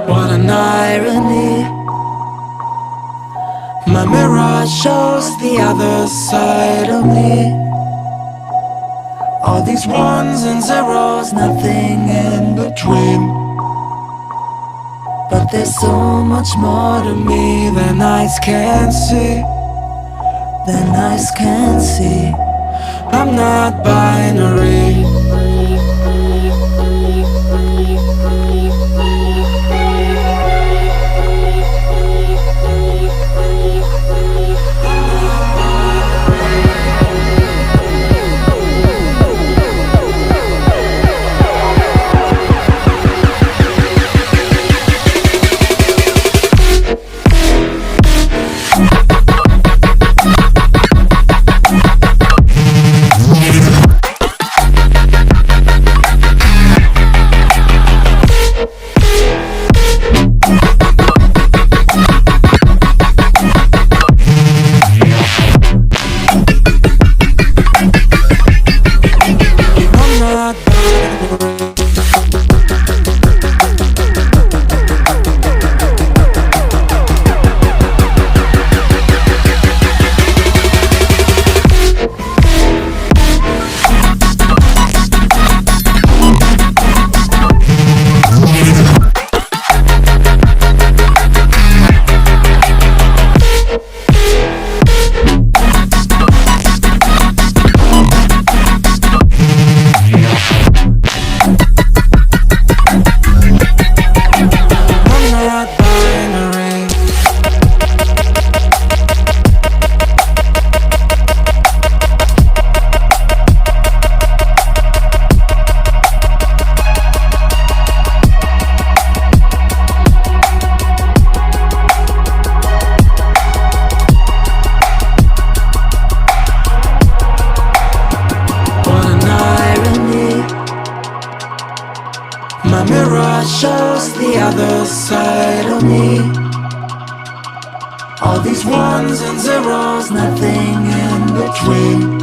What an irony. My mirror shows the other side of me. All these ones and zeros, nothing in between. But there's so much more to me than eyes can see. Than eyes can see. I'm not binary. My mirror shows the other side of me. All these ones and zeros, nothing in between.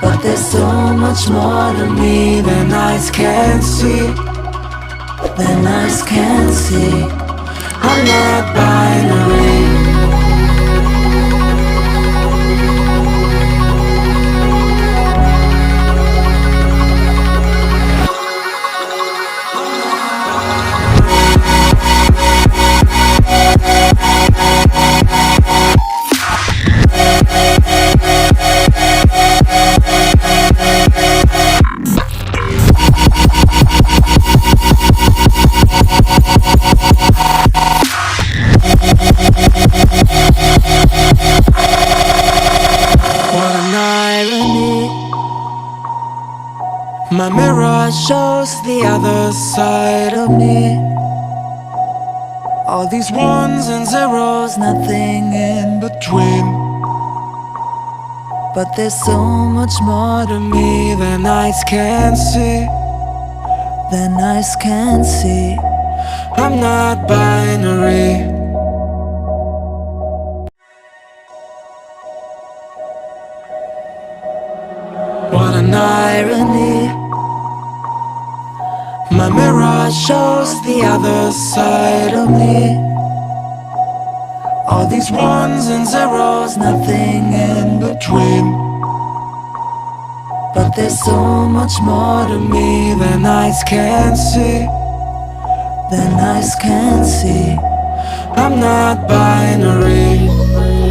But there's so much more to me than eyes can see. Than eyes can see. I'm not binary. My mirror shows the other side of me. All these ones and zeros, nothing in between. But there's so much more to me than eyes can see. Than eyes can see. I'm not binary. What an irony. My mirror shows the other side of me. All these ones and zeros, nothing in between. But there's so much more to me than eyes can see. Than eyes can see. I'm not binary.